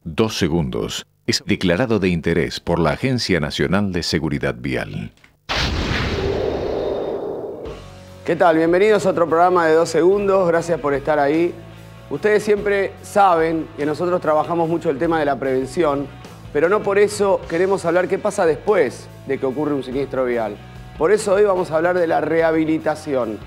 2 segundos. Es declarado de interés por la Agencia Nacional de Seguridad Vial. ¿Qué tal? Bienvenidos a otro programa de 2 segundos. Gracias por estar ahí. Ustedes siempre saben que nosotros trabajamos mucho el tema de la prevención, pero no por eso queremos hablar qué pasa después de que ocurre un siniestro vial. Por eso hoy vamos a hablar de la rehabilitación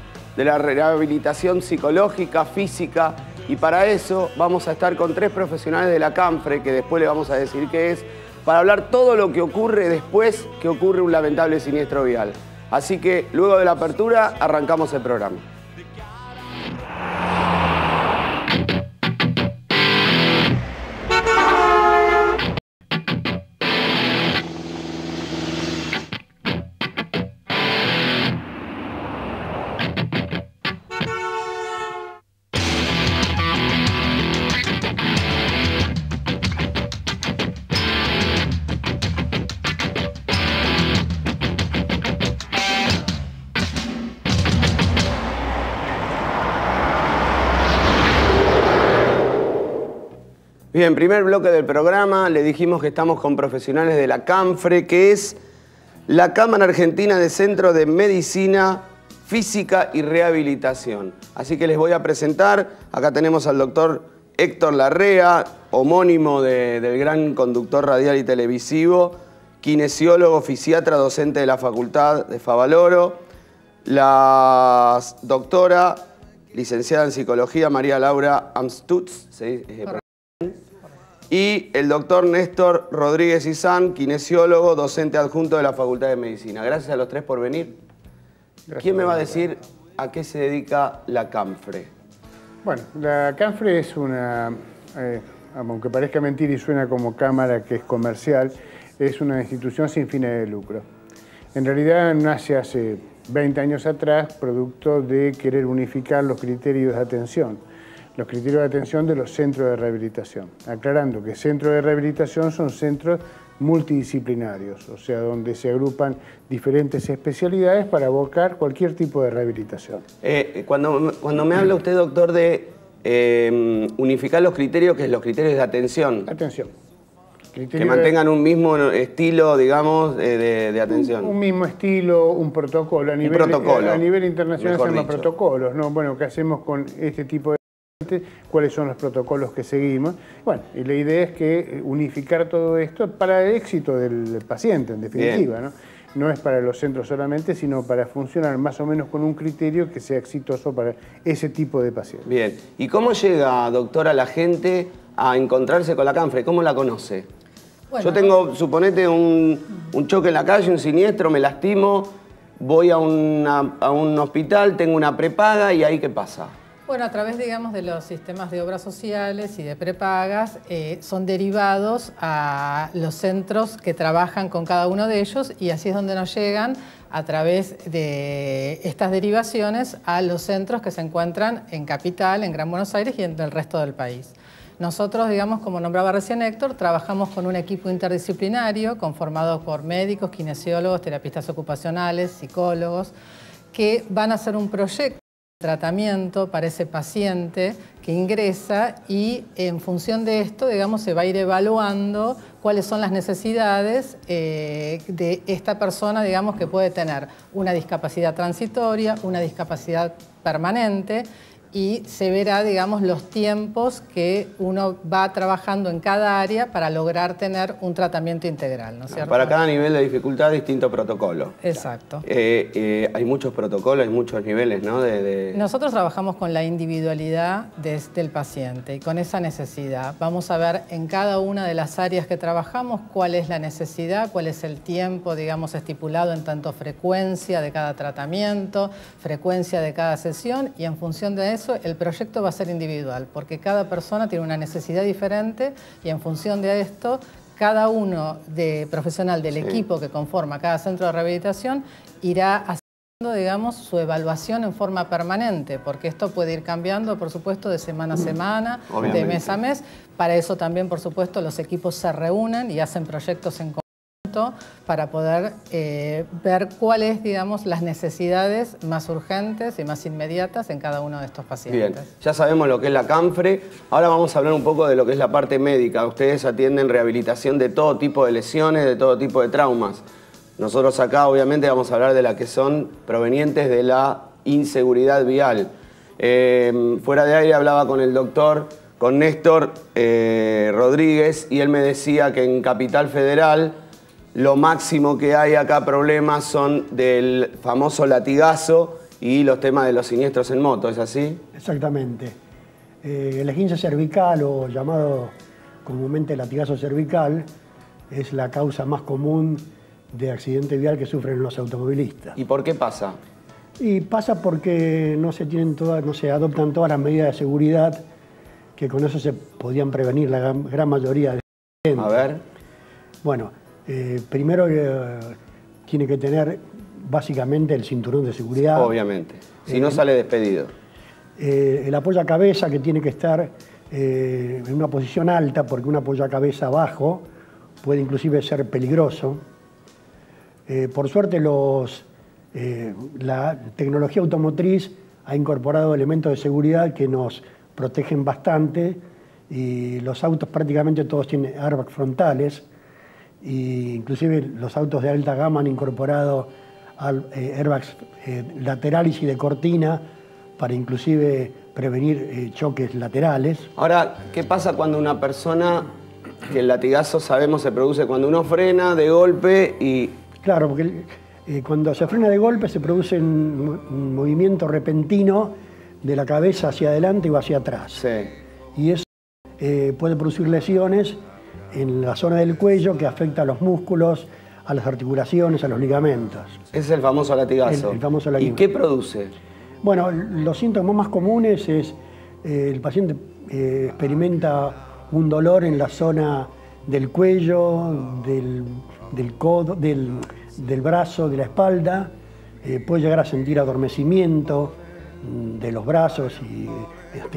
psicológica, física, y para eso vamos a estar con 3 profesionales de la CANFRE, que después le vamos a decir qué es, para hablar todo lo que ocurre después que ocurre un lamentable siniestro vial. Así que luego de la apertura arrancamos el programa. Bien, primer bloque del programa, le dijimos que estamos con profesionales de la CANFRE, que es la Cámara Argentina de Centro de Medicina Física y Rehabilitación. Así que les voy a presentar, acá tenemos al doctor Héctor Larrea, homónimo del gran conductor radial y televisivo, kinesiólogo, fisiatra, docente de la Facultad de Favaloro, la doctora, licenciada en Psicología, María Laura Amstutz, ¿sí? Y el doctor Néstor Rodríguez Izán, kinesiólogo, docente adjunto de la Facultad de Medicina. Gracias a los 3 por venir. Gracias. ¿Quién me va a decir a qué se dedica la CANFRE? Bueno, la CANFRE es una, aunque parezca mentira y suena como cámara que es comercial, es una institución sin fines de lucro. En realidad nace hace 20 años atrás, producto de querer unificar los criterios de atención. Los criterios de atención de los centros de rehabilitación. Aclarando que centros de rehabilitación son centros multidisciplinarios, o sea, donde se agrupan diferentes especialidades para abocar cualquier tipo de rehabilitación. Cuando me habla usted, doctor, de unificar los criterios, ¿qué es los criterios de atención? Atención. Que mantengan un mismo estilo, digamos, de atención. Un mismo estilo, un protocolo. A nivel internacional se llama protocolos, ¿no? Bueno, ¿qué hacemos con este tipo de cuáles son los protocolos que seguimos? Bueno, y la idea es que unificar todo esto para el éxito del paciente, en definitiva, ¿no? No es para los centros solamente, sino para funcionar más o menos con un criterio que sea exitoso para ese tipo de pacientes. Bien. ¿Y cómo llega, doctora, la gente a encontrarse con la CANFRE? ¿Cómo la conoce? Bueno, yo tengo, suponete, un choque en la calle, un siniestro, me lastimo, voy a un hospital, tengo una prepaga y ahí ¿qué pasa? Bueno, a través, digamos, de los sistemas de obras sociales y de prepagas, son derivados a los centros que trabajan con cada uno de ellos, y así es donde nos llegan a través de estas derivaciones a los centros que se encuentran en Capital, en Gran Buenos Aires y en el resto del país. Nosotros, digamos, como nombraba recién Héctor, trabajamos con un equipo interdisciplinario conformado por médicos, kinesiólogos, terapistas ocupacionales, psicólogos, que van a hacer un proyecto tratamiento para ese paciente que ingresa, y en función de esto, digamos, se va a ir evaluando cuáles son las necesidades de esta persona, digamos, que puede tener una discapacidad transitoria, una discapacidad permanente, y se verá, digamos, los tiempos que uno va trabajando en cada área para lograr tener un tratamiento integral, ¿no es cierto? Para cada nivel de dificultad, distinto protocolo. Exacto. Hay muchos protocolos, hay muchos niveles, ¿no? Nosotros trabajamos con la individualidad del paciente y con esa necesidad. Vamos a ver en cada una de las áreas que trabajamos cuál es la necesidad, cuál es el tiempo, digamos, estipulado en tanto frecuencia de cada tratamiento, frecuencia de cada sesión, y en función de eso el proyecto va a ser individual, porque cada persona tiene una necesidad diferente, y en función de esto cada uno profesional del equipo que conforma cada centro de rehabilitación irá haciendo, digamos, su evaluación en forma permanente, porque esto puede ir cambiando, por supuesto, de semana a semana, de mes a mes. Para eso también, por supuesto, los equipos se reúnen y hacen proyectos en conjunto para poder ver cuáles, digamos, las necesidades más urgentes y más inmediatas en cada uno de estos pacientes. Bien, ya sabemos lo que es la CANFRE, ahora vamos a hablar un poco de lo que es la parte médica. Ustedes atienden rehabilitación de todo tipo de lesiones, de todo tipo de traumas. Nosotros acá obviamente vamos a hablar de las que son provenientes de la inseguridad vial. Fuera de aire hablaba con el doctor, con Néstor Rodríguez, y él me decía que en Capital Federal lo máximo que hay acá problemas son del famoso latigazo y los temas de los siniestros en moto, ¿es así? Exactamente. El esguince cervical, o llamado comúnmente latigazo cervical, es la causa más común de accidente vial que sufren los automovilistas. ¿Y por qué pasa? Y pasa porque no se adoptan todas las medidas de seguridad que con eso se podían prevenir la gran mayoría de accidentes. A ver. Bueno, primero tiene que tener básicamente el cinturón de seguridad. Obviamente, si no sale despedido. El apoyacabeza, que tiene que estar en una posición alta, porque un apoyacabeza bajo puede inclusive ser peligroso. Por suerte la tecnología automotriz ha incorporado elementos de seguridad que nos protegen bastante, y los autos prácticamente todos tienen airbags frontales, e inclusive los autos de alta gama han incorporado airbags laterales y de cortina para inclusive prevenir choques laterales. Ahora, ¿qué pasa cuando una persona, que el latigazo sabemos se produce cuando uno frena de golpe y... Claro, porque cuando se frena de golpe se produce un movimiento repentino de la cabeza hacia adelante o hacia atrás. Sí. Y eso puede producir lesiones en la zona del cuello que afecta a los músculos, a las articulaciones, a los ligamentos. Ese es el famoso latigazo. El famoso latigazo. ¿Y qué produce? Bueno, los síntomas más comunes es el paciente experimenta un dolor en la zona del cuello, del codo, del brazo, de la espalda. Puede llegar a sentir adormecimiento de los brazos y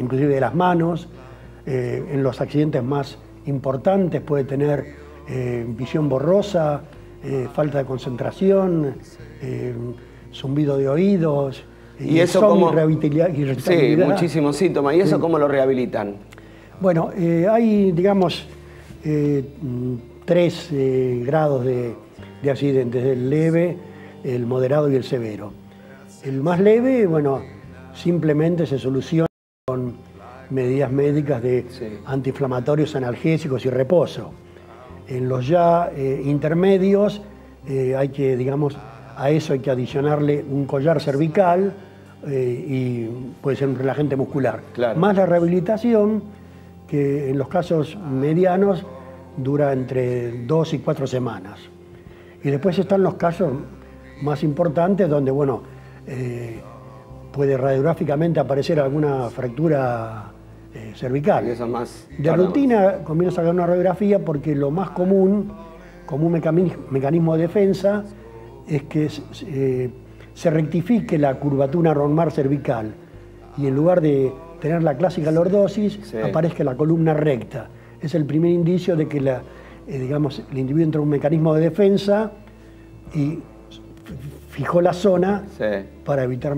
inclusive de las manos. En los accidentes más importantes puede tener visión borrosa, falta de concentración, zumbido de oídos, y eso como irritabilidad. Sí, muchísimos síntomas. ¿Y eso cómo lo rehabilitan? Bueno, hay, digamos, 3 grados de accidentes: el leve, el moderado y el severo. El más leve, bueno, simplemente se soluciona con medidas médicas de antiinflamatorios, analgésicos y reposo. En los ya intermedios hay que, digamos, a eso hay que adicionarle un collar cervical y puede ser un relajante muscular. Claro. Más la rehabilitación, que en los casos medianos dura entre 2 y 4 semanas. Y después están los casos más importantes donde, bueno, puede radiográficamente aparecer alguna fractura cervical. Y eso más de rutina conviene sacar una radiografía porque lo más común, como un mecanismo de defensa, es que se rectifique la curvatura normal cervical y en lugar de tener la clásica lordosis, aparezca la columna recta. Es el primer indicio de que digamos, el individuo entra en un mecanismo de defensa y fijó la zona para evitar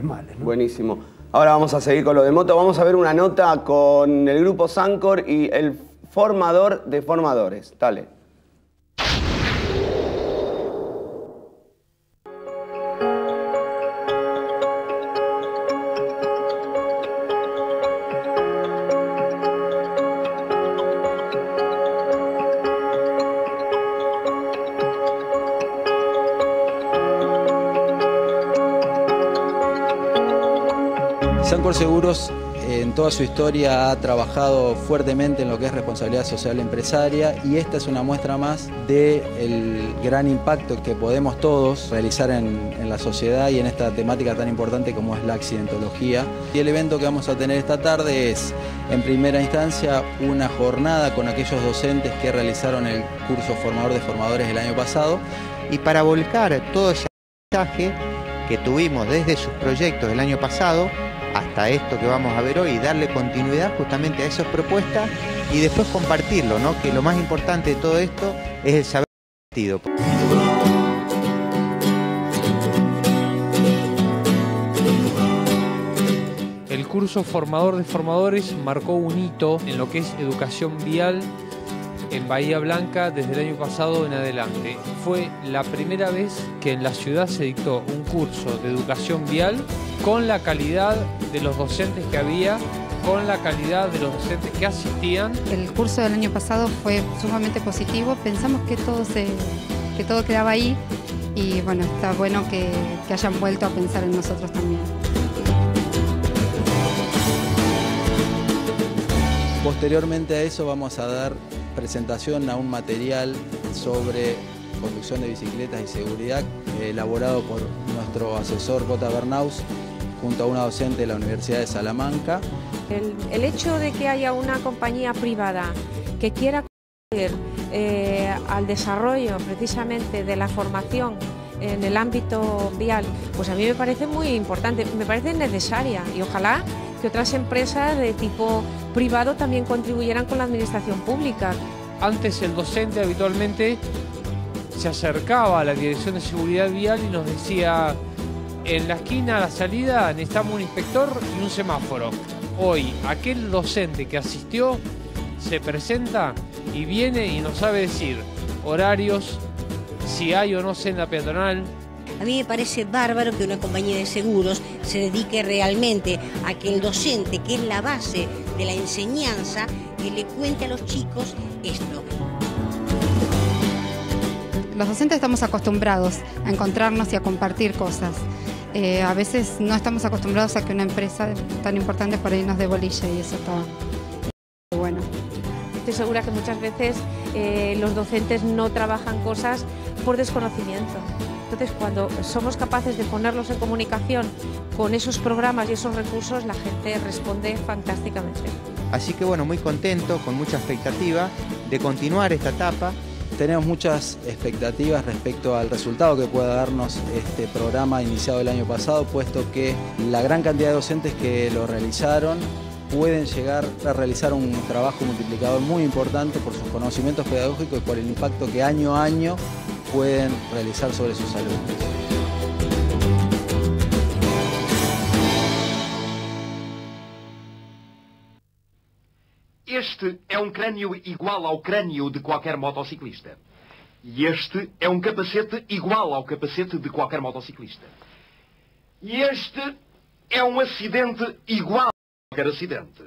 males, ¿no? Buenísimo. Ahora vamos a seguir con lo de moto. Vamos a ver una nota con el grupo Sancor y el formador de formadores. Dale. Sancor Seguros en toda su historia ha trabajado fuertemente en lo que es responsabilidad social empresaria, y esta es una muestra más del gran impacto que podemos todos realizar en la sociedad y en esta temática tan importante como es la accidentología. Y el evento que vamos a tener esta tarde es, en primera instancia, una jornada con aquellos docentes que realizaron el curso formador de formadores el año pasado. Y para volcar todo ese aprendizaje que tuvimos desde sus proyectos del año pasado hasta esto que vamos a ver hoy, y darle continuidad justamente a esas propuestas y después compartirlo, ¿no? Que lo más importante de todo esto es el saber divertido. El curso Formador de Formadores marcó un hito en lo que es educación vial en Bahía Blanca desde el año pasado en adelante. Fue la primera vez que en la ciudad se dictó un curso de educación vial con la calidad de los docentes que había, con la calidad de los docentes que asistían. El curso del año pasado fue sumamente positivo, pensamos que todo quedaba ahí y bueno, está bueno que hayan vuelto a pensar en nosotros también. Posteriormente a eso vamos a dar presentación a un material sobre conducción de bicicletas y seguridad elaborado por nuestro asesor Gota Bernaus junto a una docente de la Universidad de Salamanca. El hecho de que haya una compañía privada que quiera contribuir al desarrollo precisamente de la formación en el ámbito vial, pues a mí me parece muy importante, me parece necesaria y ojalá que otras empresas de tipo privado también contribuyeran con la administración pública. Antes el docente habitualmente se acercaba a la Dirección de Seguridad Vial y nos decía: en la esquina a la salida necesitamos un inspector y un semáforo. Hoy aquel docente que asistió se presenta y viene y nos sabe decir horarios, si hay o no senda peatonal. A mí me parece bárbaro que una compañía de seguros se dedique realmente a que el docente, que es la base de la enseñanza, que le cuente a los chicos esto. Los docentes estamos acostumbrados a encontrarnos y a compartir cosas. A veces no estamos acostumbrados a que una empresa tan importante por ahí nos dé bolilla y eso está bueno. Estoy segura que muchas veces los docentes no trabajan cosas por desconocimiento. Entonces, cuando somos capaces de ponerlos en comunicación con esos programas y esos recursos, la gente responde fantásticamente. Así que bueno, muy contento, con mucha expectativa de continuar esta etapa. Tenemos muchas expectativas respecto al resultado que pueda darnos este programa iniciado el año pasado, puesto que la gran cantidad de docentes que lo realizaron pueden llegar a realizar un trabajo multiplicador muy importante por sus conocimientos pedagógicos y por el impacto que año a año pueden realizar sobre sus alumnos. Este é um crânio igual ao crânio de qualquer motociclista. E este é um capacete igual ao capacete de qualquer motociclista. E este é um acidente igual a qualquer acidente.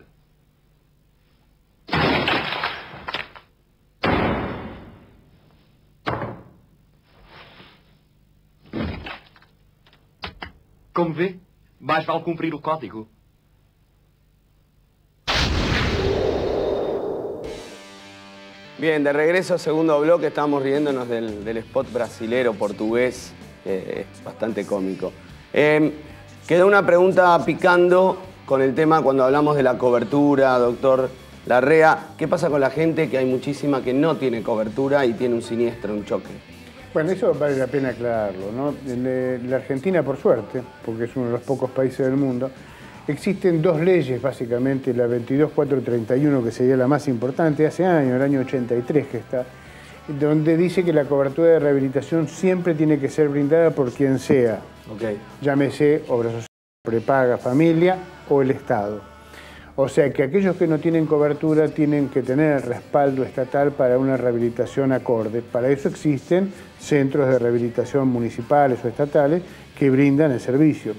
Como vê, mais vale cumprir o código. Bien, de regreso, segundo bloque, estamos riéndonos del spot brasilero portugués, que es bastante cómico. Quedó una pregunta picando con el tema cuando hablamos de la cobertura, doctor Larrea. ¿Qué pasa con la gente que hay muchísima que no tiene cobertura y tiene un siniestro, un choque? Bueno, eso vale la pena aclararlo, ¿no? En la Argentina, por suerte, porque es uno de los pocos países del mundo, existen dos leyes, básicamente, la 22.431, que sería la más importante, hace años, el año 83 que está, donde dice que la cobertura de rehabilitación siempre tiene que ser brindada por quien sea. Okay. Llámese obra social, prepaga, familia o el Estado. O sea que aquellos que no tienen cobertura tienen que tener el respaldo estatal para una rehabilitación acorde. Para eso existen centros de rehabilitación municipales o estatales que brindan el servicio.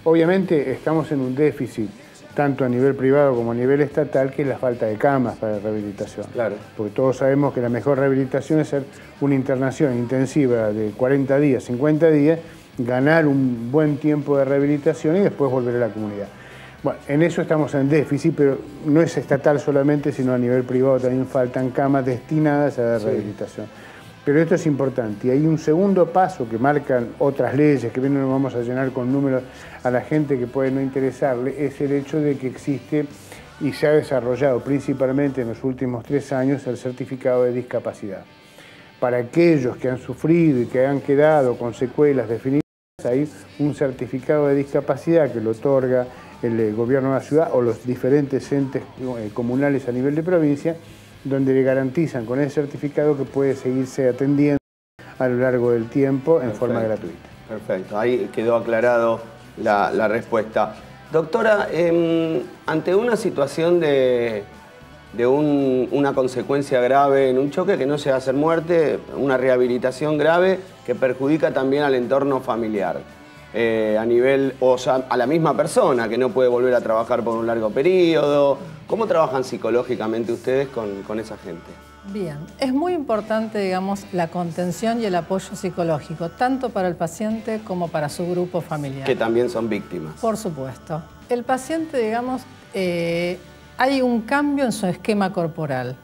Obviamente estamos en un déficit, tanto a nivel privado como a nivel estatal, que es la falta de camas para la rehabilitación. Claro. Porque todos sabemos que la mejor rehabilitación es hacer una internación intensiva de 40 días, 50 días, ganar un buen tiempo de rehabilitación y después volver a la comunidad. Bueno, en eso estamos en déficit, pero no es estatal solamente, sino a nivel privado también faltan camas destinadas a la rehabilitación. Pero esto es importante. Y hay un segundo paso que marcan otras leyes, que bien no vamos a llenar con números a la gente que puede no interesarle, es el hecho de que existe y se ha desarrollado principalmente en los últimos 3 años el certificado de discapacidad. Para aquellos que han sufrido y que han quedado con secuelas definidas, hay un certificado de discapacidad que lo otorga el gobierno de la ciudad o los diferentes entes comunales a nivel de provincia, donde le garantizan con ese certificado que puede seguirse atendiendo a lo largo del tiempo en forma gratuita. Perfecto, ahí quedó aclarado la respuesta. Doctora, ante una situación de una consecuencia grave en un choque que no llega a ser muerte, una rehabilitación grave que perjudica también al entorno familiar, a nivel, o sea, a la misma persona que no puede volver a trabajar por un largo periodo. ¿Cómo trabajan psicológicamente ustedes con esa gente? Bien, es muy importante, digamos, la contención y el apoyo psicológico, tanto para el paciente como para su grupo familiar. Que también son víctimas. Por supuesto. El paciente, digamos, hay un cambio en su esquema corporal.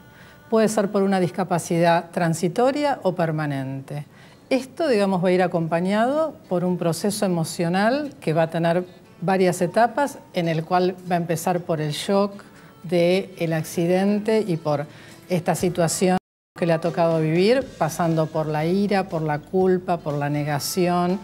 Puede ser por una discapacidad transitoria o permanente. Esto, digamos, va a ir acompañado por un proceso emocional que va a tener varias etapas, en el cual va a empezar por el shock del accidente y por esta situación que le ha tocado vivir, pasando por la ira, por la culpa, por la negación,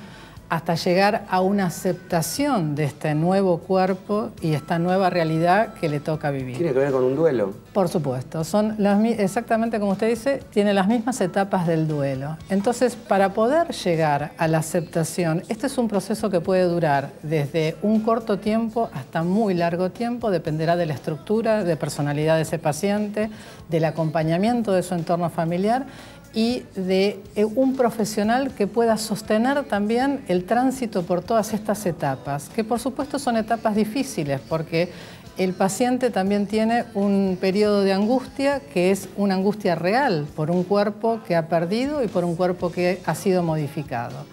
hasta llegar a una aceptación de este nuevo cuerpo y esta nueva realidad que le toca vivir. ¿Tiene que ver con un duelo? Por supuesto, son exactamente como usted dice, tiene las mismas etapas del duelo. Entonces, para poder llegar a la aceptación, este es un proceso que puede durar desde un corto tiempo hasta muy largo tiempo, dependerá de la estructura, de personalidad de ese paciente, del acompañamiento de su entorno familiar y de un profesional que pueda sostener también el tránsito por todas estas etapas, que por supuesto son etapas difíciles, porque el paciente también tiene un periodo de angustia que es una angustia real por un cuerpo que ha perdido y por un cuerpo que ha sido modificado.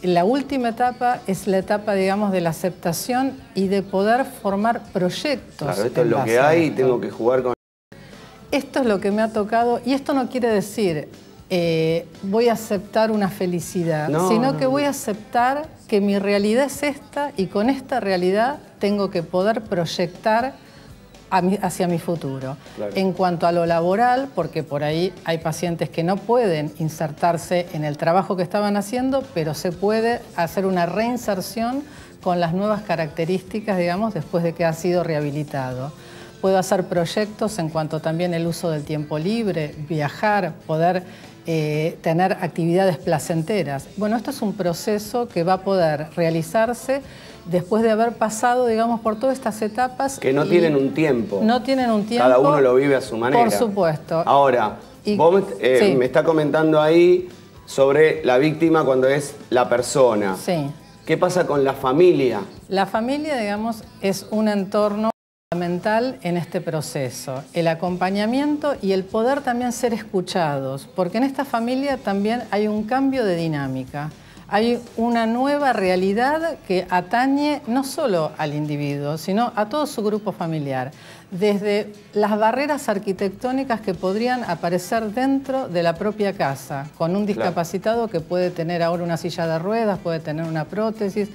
La última etapa es la etapa, digamos, de la aceptación y de poder formar proyectos. Claro, esto es lo que hay y tengo que jugar con... Esto es lo que me ha tocado y esto no quiere decir voy a aceptar una felicidad, sino que voy a aceptar que mi realidad es esta y con esta realidad tengo que poder proyectar hacia mi futuro. Claro. En cuanto a lo laboral, porque por ahí hay pacientes que no pueden insertarse en el trabajo que estaban haciendo, pero se puede hacer una reinserción con las nuevas características, digamos, después de que ha sido rehabilitado. Puedo hacer proyectos en cuanto también el uso del tiempo libre, viajar, poder tener actividades placenteras. Bueno, esto es un proceso que va a poder realizarse después de haber pasado, digamos, por todas estas etapas. Que no tienen un tiempo. No tienen un tiempo. Cada uno lo vive a su manera. Por supuesto. Ahora, vos me está comentando ahí sobre la víctima cuando es la persona. Sí. ¿Qué pasa con la familia? La familia, digamos, es un entorno fundamental en este proceso, el acompañamiento y el poder también ser escuchados, porque en esta familia también hay un cambio de dinámica, hay una nueva realidad que atañe no solo al individuo, sino a todo su grupo familiar, desde las barreras arquitectónicas que podrían aparecer dentro de la propia casa, con un discapacitado que puede tener ahora una silla de ruedas, puede tener una prótesis,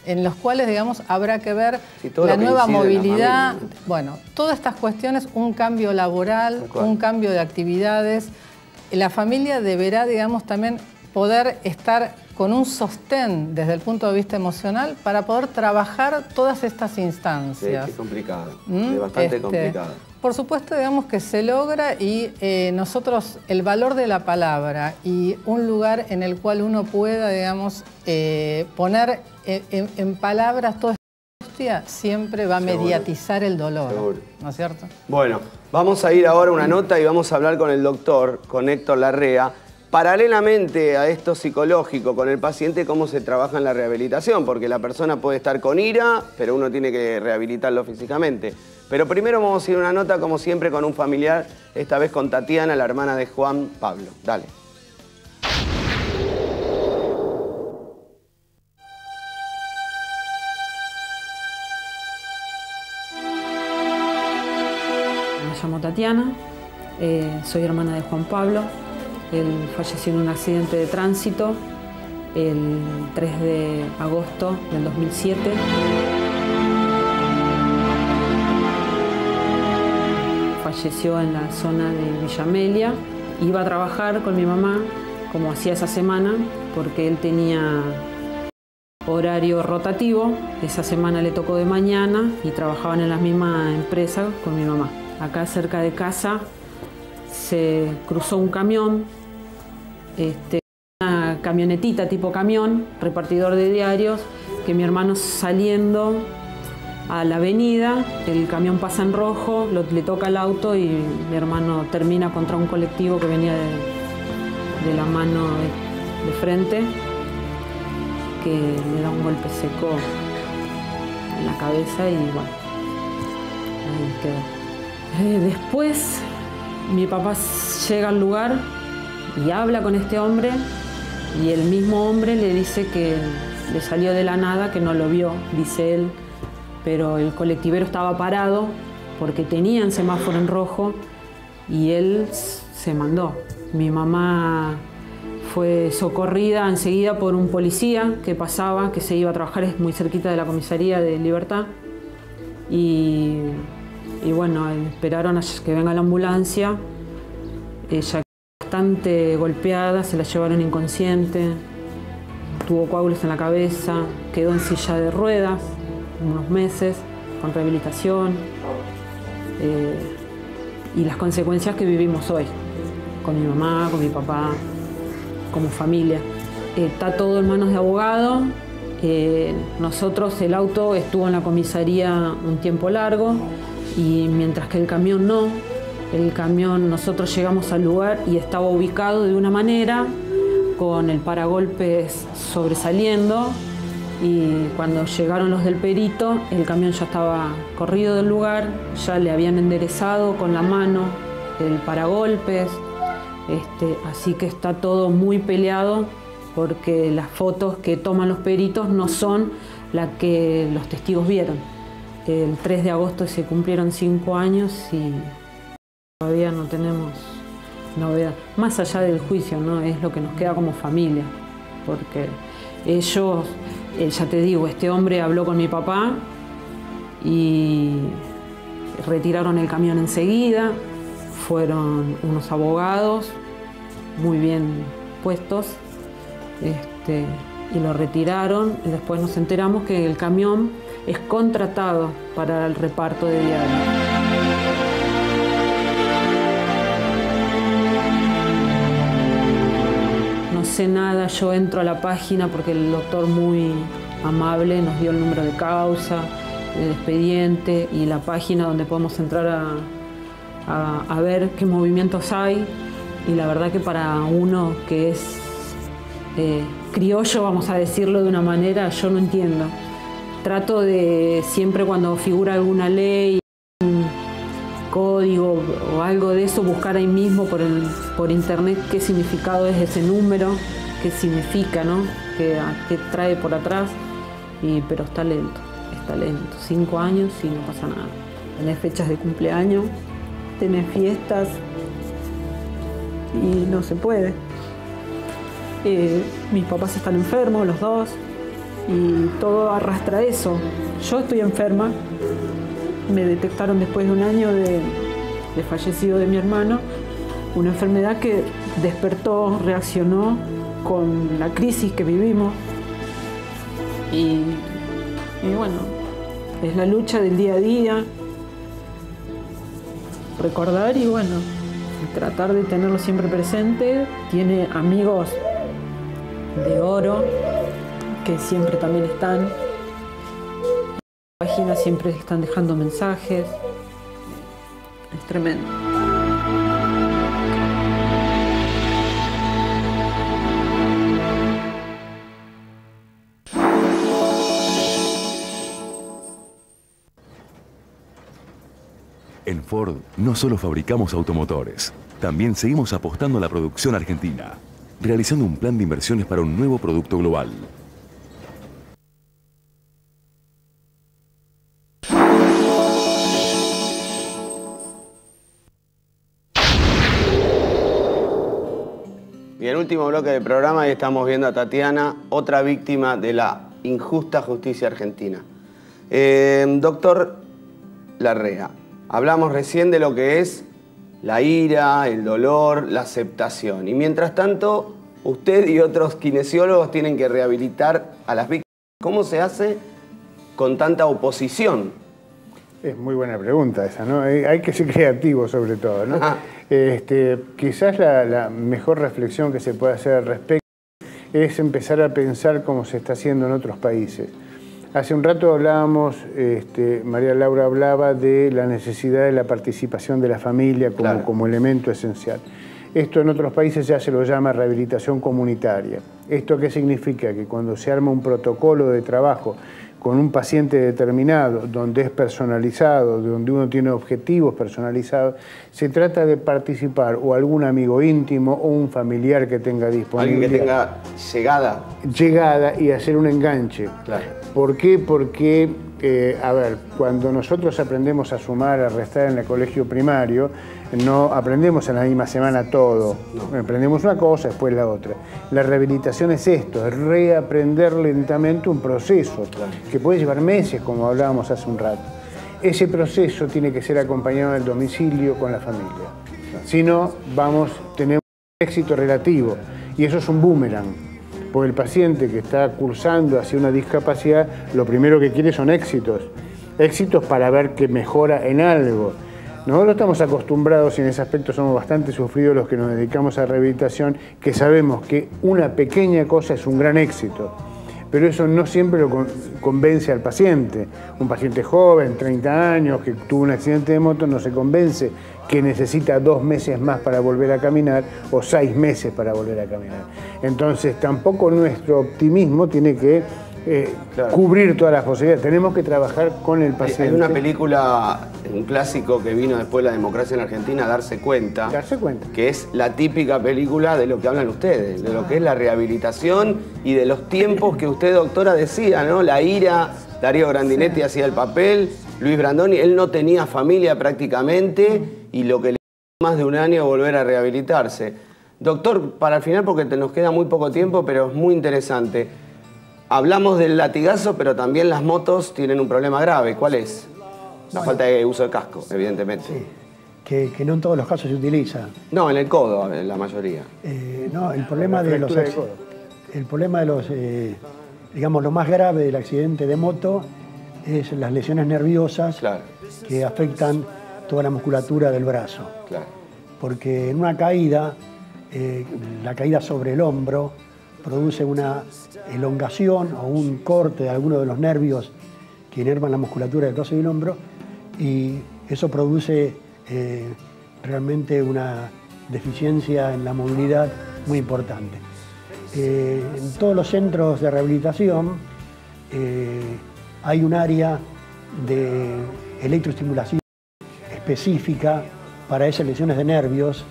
en los cuales, digamos, habrá que ver la nueva movilidad, bueno, todas estas cuestiones, un cambio laboral, un cambio de actividades. La familia deberá, digamos, también poder estar con un sostén desde el punto de vista emocional para poder trabajar todas estas instancias. Sí, es complicado, es bastante complicado. Por supuesto, digamos que se logra y nosotros el valor de la palabra y un lugar en el cual uno pueda, digamos, poner en palabras toda esta angustia siempre va a mediatizar el dolor. Seguro. ¿No es cierto? Bueno, vamos a ir ahora a una nota y vamos a hablar con el doctor, con Héctor Larrea, paralelamente a esto psicológico con el paciente, cómo se trabaja en la rehabilitación, porque la persona puede estar con ira, pero uno tiene que rehabilitarlo físicamente. Pero primero vamos a ir a una nota, como siempre, con un familiar, esta vez con Tatiana, la hermana de Juan Pablo. Dale. Me llamo Tatiana, soy hermana de Juan Pablo. Él falleció en un accidente de tránsito el 3 de agosto del 2007. Falleció en la zona de Villa Amelia. Iba a trabajar con mi mamá, como hacía esa semana, porque él tenía horario rotativo. Esa semana le tocó de mañana y trabajaban en la misma empresa con mi mamá. Acá cerca de casa se cruzó un camión, camionetita tipo camión, repartidor de diarios, que mi hermano saliendo a la avenida, el camión pasa en rojo, le toca el auto y mi hermano termina contra un colectivo que venía de la mano de frente, que le da un golpe seco en la cabeza y bueno, ahí quedó. Después mi papá llega al lugar y habla con este hombre y el mismo hombre le dice que le salió de la nada, que no lo vio, dice él, pero el colectivero estaba parado porque tenían semáforo en rojo y él se mandó. Mi mamá fue socorrida enseguida por un policía que pasaba, que se iba a trabajar, es muy cerquita de la comisaría de Libertad. Y bueno, esperaron a que venga la ambulancia. Ella bastante golpeada, se la llevaron inconsciente, tuvo coágulos en la cabeza, quedó en silla de ruedas unos meses, con rehabilitación. Y las consecuencias que vivimos hoy, con mi mamá, con mi papá, como familia. Está todo en manos de abogado. Nosotros, el auto estuvo en la comisaría un tiempo largo y mientras que el camión no. El camión, nosotros llegamos al lugar y estaba ubicado de una manera, con el paragolpes sobresaliendo, y cuando llegaron los del perito, el camión ya estaba corrido del lugar, ya le habían enderezado con la mano el paragolpes, así que está todo muy peleado porque las fotos que toman los peritos no son las que los testigos vieron. El 3 de agosto se cumplieron 5 años y todavía no tenemos novedad. Más allá del juicio, ¿no? Es lo que nos queda como familia, porque ellos, ya te digo, este hombre habló con mi papá y retiraron el camión enseguida, fueron unos abogados muy bien puestos, y lo retiraron, y después nos enteramos que el camión es contratado para el reparto de diarios. No sé nada, yo entro a la página porque el doctor muy amable nos dio el número de causa, el expediente y la página donde podemos entrar a ver qué movimientos hay, y la verdad que para uno que es criollo, vamos a decirlo de una manera, yo no entiendo. Trato de siempre cuando figura alguna ley, un código o algo de eso, buscar ahí mismo por internet qué significado es ese número, qué significa, ¿no? Qué trae por atrás, pero está lento, 5 años y no pasa nada. Tenés fechas de cumpleaños, tenés fiestas y no se puede. Mis papás están enfermos, los dos, y todo arrastra eso. Yo estoy enferma, me detectaron después de 1 año de fallecido de mi hermano, una enfermedad que despertó, reaccionó con la crisis que vivimos, y bueno, es la lucha del día a día, recordar y bueno, tratar de tenerlo siempre presente. Tiene amigos de oro que siempre también están. En la página siempre están dejando mensajes. Es tremendo. En Ford no solo fabricamos automotores, también seguimos apostando a la producción argentina, realizando un plan de inversiones para un nuevo producto global. Y en el último bloque del programa estamos viendo a Tatiana, otra víctima de la injusta justicia argentina. Doctor Larrea, hablamos recién de lo que es la ira, el dolor, la aceptación. Y mientras tanto, usted y otros kinesiólogos tienen que rehabilitar a las víctimas. ¿Cómo se hace con tanta oposición? Es muy buena pregunta esa, ¿no? Hay que ser creativo sobre todo, ¿no? Quizás la mejor reflexión que se puede hacer al respecto es empezar a pensar como se está haciendo en otros países. Hace un rato hablábamos, María Laura hablaba de la necesidad de la participación de la familia como elemento esencial. Esto en otros países ya se lo llama rehabilitación comunitaria. ¿Esto qué significa? Que cuando se arma un protocolo de trabajo con un paciente determinado, donde es personalizado, donde uno tiene objetivos personalizados, se trata de participar o algún amigo íntimo o un familiar que tenga disponibilidad. Alguien que tenga llegada. Llegada y hacer un enganche. Claro. ¿Por qué? Porque, a ver, cuando nosotros aprendemos a sumar, a restar en el colegio primario, no aprendemos en la misma semana todo. No. Aprendemos una cosa, después la otra. La rehabilitación es esto, es reaprender lentamente un proceso que puede llevar meses, como hablábamos hace un rato. Ese proceso tiene que ser acompañado del domicilio con la familia. Si no, tenemos un éxito relativo y eso es un boomerang. Porque el paciente que está cursando hacia una discapacidad, lo primero que quiere son éxitos. Éxitos para ver que mejora en algo. Nosotros estamos acostumbrados y en ese aspecto somos bastante sufridos los que nos dedicamos a rehabilitación, que sabemos que una pequeña cosa es un gran éxito. Pero eso no siempre lo convence al paciente. Un paciente joven, 30 años, que tuvo un accidente de moto, no se convence que necesita 2 meses más para volver a caminar o 6 meses para volver a caminar. Entonces tampoco nuestro optimismo tiene que cubrir todas las posibilidades. Tenemos que trabajar con el paciente. Hay una película, un clásico que vino después de la democracia en Argentina, Darse Cuenta. Darse Cuenta. Que es la típica película de lo que hablan ustedes, de lo que es la rehabilitación y de los tiempos que usted, doctora, decía, ¿no? La ira, Darío Grandinetti hacía el papel, Luis Brandoni, él no tenía familia prácticamente y lo que le llevó más de un año volver a rehabilitarse. Doctor, para el final, porque nos queda muy poco tiempo, pero es muy interesante. Hablamos del latigazo, pero también las motos tienen un problema grave. ¿Cuál es? La falta de uso de casco, evidentemente. Sí, que no en todos los casos se utiliza. No, en el codo, en la mayoría. No, el problema de los, digamos, lo más grave del accidente de moto es las lesiones nerviosas que afectan toda la musculatura del brazo. Claro. Porque en una caída, la caída sobre el hombro produce una elongación o un corte de alguno de los nervios que inervan la musculatura del brazo y el hombro, y eso produce realmente una deficiencia en la movilidad muy importante. En todos los centros de rehabilitación hay un área de electroestimulación específica para esas lesiones de nervios,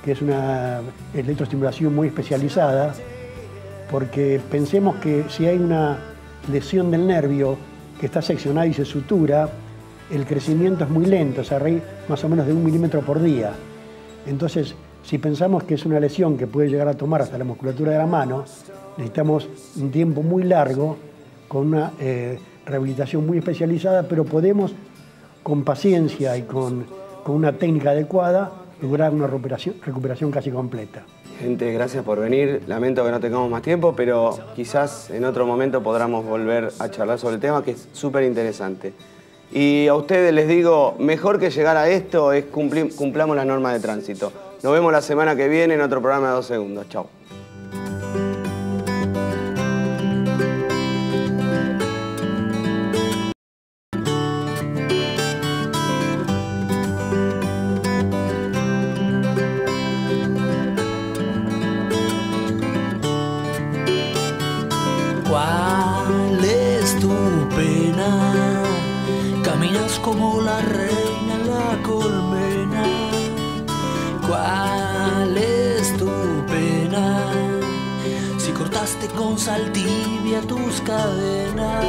que es una electroestimulación muy especializada, porque pensemos que si hay una lesión del nervio que está seccionada y se sutura, el crecimiento es muy lento, es a raíz más o menos de 1 milímetro por día. Entonces, si pensamos que es una lesión que puede llegar a tomar hasta la musculatura de la mano, necesitamos un tiempo muy largo con una rehabilitación muy especializada, pero podemos, con paciencia y con una técnica adecuada, lograr una recuperación casi completa. Gente, gracias por venir. Lamento que no tengamos más tiempo, pero quizás en otro momento podamos volver a charlar sobre el tema, que es súper interesante. Y a ustedes les digo, mejor que llegar a esto es cumplamos las normas de tránsito. Nos vemos la semana que viene en otro programa de 2 segundos. Chau. ¿Cuál es tu pena? Caminas como la reina en la colmena. ¿Cuál es tu pena? Si cortaste con sal tibia tus cadenas.